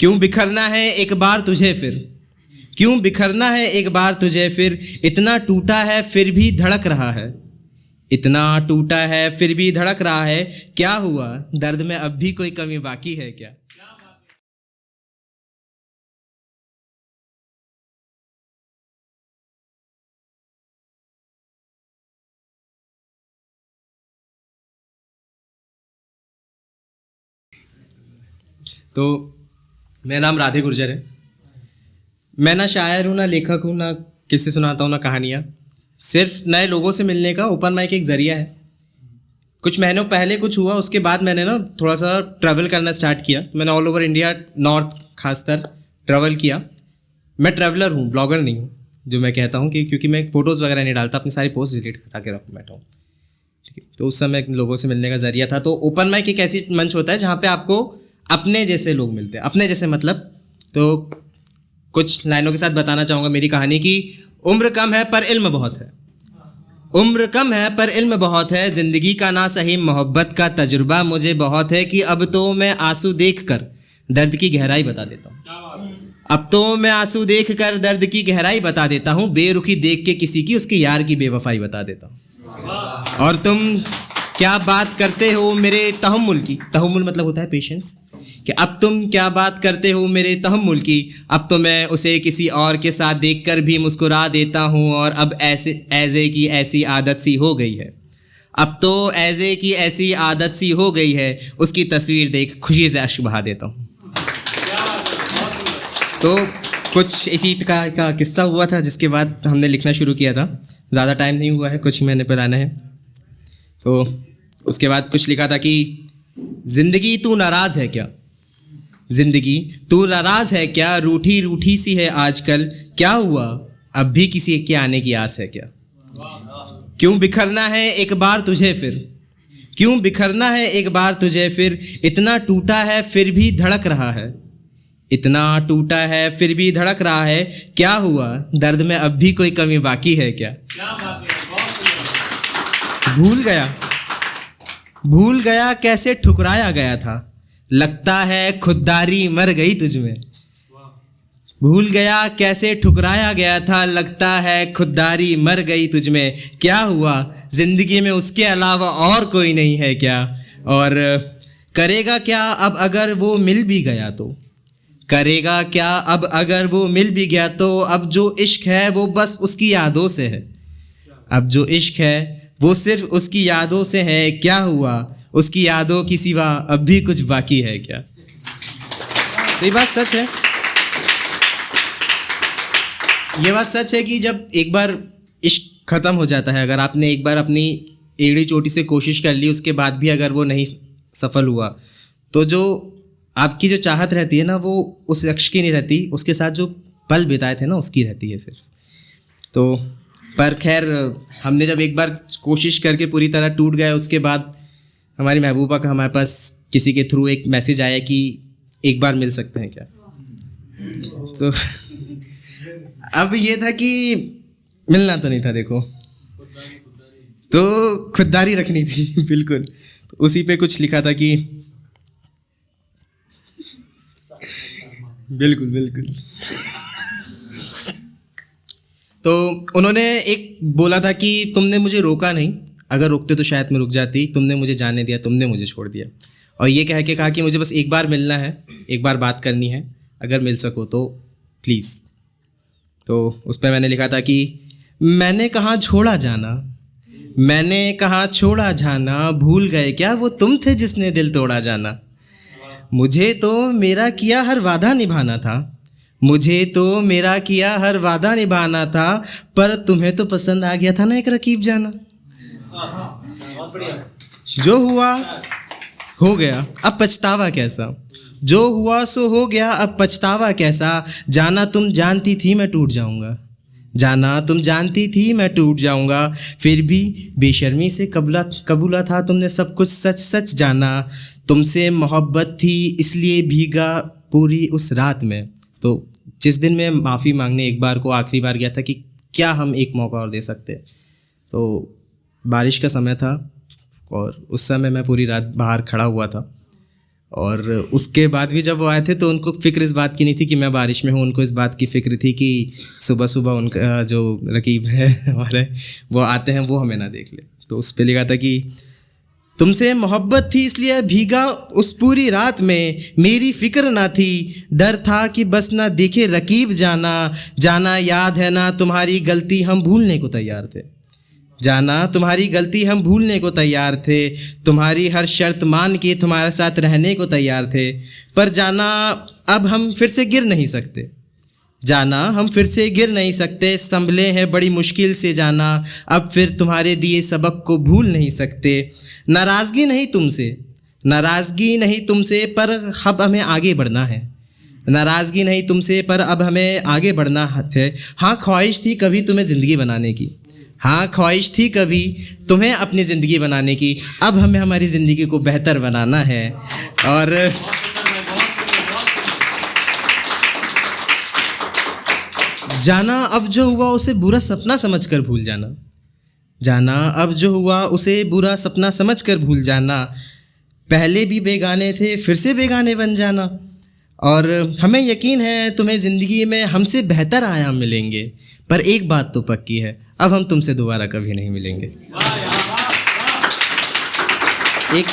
क्यों बिखरना है एक बार तुझे फिर, क्यों बिखरना है एक बार तुझे फिर, इतना टूटा है फिर भी धड़क रहा है, इतना टूटा है फिर भी धड़क रहा है, क्या हुआ दर्द में अब भी कोई कमी बाकी है क्या। तो मेरा नाम राधे गुर्जर है। मैं ना शायर हूँ, ना लेखक हूँ, ना किससे सुनाता हूँ, ना कहानियाँ। सिर्फ नए लोगों से मिलने का ओपन माइक एक ज़रिया है। कुछ महीनों पहले कुछ हुआ, उसके बाद मैंने ना थोड़ा सा ट्रैवल करना स्टार्ट किया। मैंने ऑल ओवर इंडिया, नॉर्थ खासकर ट्रैवल किया। मैं ट्रैवलर हूँ, ब्लॉगर नहीं हूँ। जो मैं कहता हूँ कि क्योंकि मैं फ़ोटोज़ वगैरह नहीं डालता, अपनी सारी पोस्ट डिलीट करा के रख बैठा हूँ। ठीक है, तो उस समय लोगों से मिलने का ज़रिया था। तो ओपन माइक एक ऐसी मंच होता है जहाँ पे आपको अपने जैसे लोग मिलते हैं। अपने जैसे मतलब, तो कुछ लाइनों के साथ बताना चाहूँगा मेरी कहानी की। उम्र कम है पर इल्म बहुत है, उम्र कम है पर इल्म बहुत है, ज़िंदगी का ना सही मोहब्बत का तजुर्बा मुझे बहुत है कि अब तो मैं आंसू देख कर दर्द की गहराई बता देता हूँ। अब तो मैं आंसू देख कर दर्द की गहराई बता देता हूँ, बेरुखी देख के किसी की उसके यार की बेवफाई बता देता हूँ। और तुम क्या बात करते हो मेरे तहम्मुल की, तहम्मुल मतलब होता है पेशेंस, कि अब तुम क्या बात करते हो मेरे तहम्मुल की, अब तो मैं उसे किसी और के साथ देखकर भी मुस्कुरा देता हूँ। और अब ऐज़े की ऐसी आदत सी हो गई है, अब तो ऐज़े की ऐसी आदत सी हो गई है, उसकी तस्वीर देख खुशी से अश्क बहा देता हूँ। तो कुछ इसी का किस्सा हुआ था, जिसके बाद हमने लिखना शुरू किया था। ज़्यादा टाइम नहीं हुआ है, कुछ महीने पुराना है। तो उसके बाद कुछ लिखा था कि ज़िंदगी तू नाराज़ है क्या, ज़िंदगी तू नाराज़ है क्या, रूठी रूठी सी है आजकल, क्या हुआ अब भी किसी के आने की आस है क्या। क्यों बिखरना है एक बार तुझे फिर, क्यों बिखरना है एक बार तुझे फिर, इतना टूटा है फिर भी धड़क रहा है, इतना टूटा है फिर भी धड़क रहा है, क्या हुआ दर्द में अब भी कोई कमी बाकी है क्या। भूल गया कैसे ठुकराया गया था, लगता है खुददारी मर गई तुझमें। भूल गया कैसे ठुकराया गया था, लगता है खुददारी मर गई तुझमें, क्या हुआ ज़िंदगी में उसके अलावा और कोई नहीं है क्या। और करेगा क्या अब अगर वो मिल भी गया तो, करेगा क्या अब अगर वो मिल भी गया तो, अब जो इश्क है वो बस उसकी यादों से है, अब जो इश्क है वो सिर्फ उसकी यादों से है, क्या हुआ उसकी यादों की सिवा अब भी कुछ बाकी है क्या। तो ये बात सच है, ये बात सच है कि जब एक बार इश्क ख़त्म हो जाता है, अगर आपने एक बार अपनी एड़ी चोटी से कोशिश कर ली, उसके बाद भी अगर वो नहीं सफल हुआ, तो जो आपकी जो चाहत रहती है ना, वो उस शख्स की नहीं रहती, उसके साथ जो पल बिताए थे ना उसकी रहती है सिर्फ। तो पर खैर, हमने जब एक बार कोशिश करके पूरी तरह टूट गए, उसके बाद हमारी महबूबा का हमारे पास किसी के थ्रू एक मैसेज आया कि एक बार मिल सकते हैं क्या। तो अब ये था कि मिलना तो नहीं था, देखो तो खुददारी रखनी थी बिल्कुल। तो उसी पे कुछ लिखा था कि बिल्कुल बिल्कुल। तो उन्होंने एक बोला था कि तुमने मुझे रोका नहीं, अगर रोकते तो शायद मैं रुक जाती, तुमने मुझे जाने दिया, तुमने मुझे छोड़ दिया। और ये कह के कहा कि मुझे बस एक बार मिलना है, एक बार बात करनी है, अगर मिल सको तो प्लीज़। तो उस पर मैंने लिखा था कि मैंने कहाँ छोड़ा जाना, मैंने कहाँ छोड़ा जाना, भूल गए क्या वो तुम थे जिसने दिल तोड़ा जाना। मुझे तो मेरा किया हर वादा निभाना था, मुझे तो मेरा किया हर वादा निभाना था, पर तुम्हें तो पसंद आ गया था ना एक रकीब जाना। जो हुआ हो गया अब पछतावा कैसा, जो हुआ सो हो गया अब पछतावा कैसा, जाना तुम जानती थी मैं टूट जाऊंगा, जाना तुम जानती थी मैं टूट जाऊंगा, फिर भी बेशर्मी से कबूला था तुमने सब कुछ सच सच जाना, तुमसे मोहब्बत थी इसलिए भीगा पूरी उस रात में। तो जिस दिन मैं माफ़ी मांगने एक बार को आखिरी बार गया था कि क्या हम एक मौका और दे सकते, तो बारिश का समय था और उस समय मैं पूरी रात बाहर खड़ा हुआ था और उसके बाद भी जब वो आए थे तो उनको फ़िक्र इस बात की नहीं थी कि मैं बारिश में हूँ, उनको इस बात की फ़िक्र थी कि सुबह सुबह उनका जो रकीब है हमारे, वो आते हैं वो हमें ना देख ले। तो उस पर लिखा था कि तुमसे मोहब्बत थी इसलिए भीगा उस पूरी रात में, मेरी फ़िक्र ना थी, डर था कि बस ना देखे रकीब जाना, जाना याद है ना तुम्हारी गलती हम भूलने को तैयार थे, जाना तुम्हारी गलती हम भूलने को तैयार थे, तुम्हारी हर शर्त मान के तुम्हारे साथ रहने को तैयार थे, पर जाना अब हम फिर से गिर नहीं सकते, जाना हम फिर से गिर नहीं सकते, संभले हैं बड़ी मुश्किल से जाना, अब फिर तुम्हारे दिए सबक को भूल नहीं सकते, नाराज़गी नहीं तुमसे, नाराज़गी नहीं तुमसे, पर अब हमें आगे बढ़ना है, नाराज़गी नहीं तुमसे पर अब हमें आगे बढ़ना है। हाँ ख्वाहिश थी कभी तुम्हें ज़िंदगी बनाने की, हाँ ख्वाहिश थी कभी तुम्हें अपनी ज़िंदगी बनाने की, अब हमें हमारी ज़िंदगी को बेहतर बनाना है। और जाना अब जो हुआ उसे बुरा सपना समझकर भूल जाना, जाना अब जो हुआ उसे बुरा सपना समझकर भूल जाना, पहले भी बेगाने थे फिर से बेगाने बन जाना, और हमें यकीन है तुम्हें ज़िंदगी में हमसे बेहतर आयाम मिलेंगे, पर एक बात तो पक्की है, अब हम तुमसे दोबारा कभी नहीं मिलेंगे। एक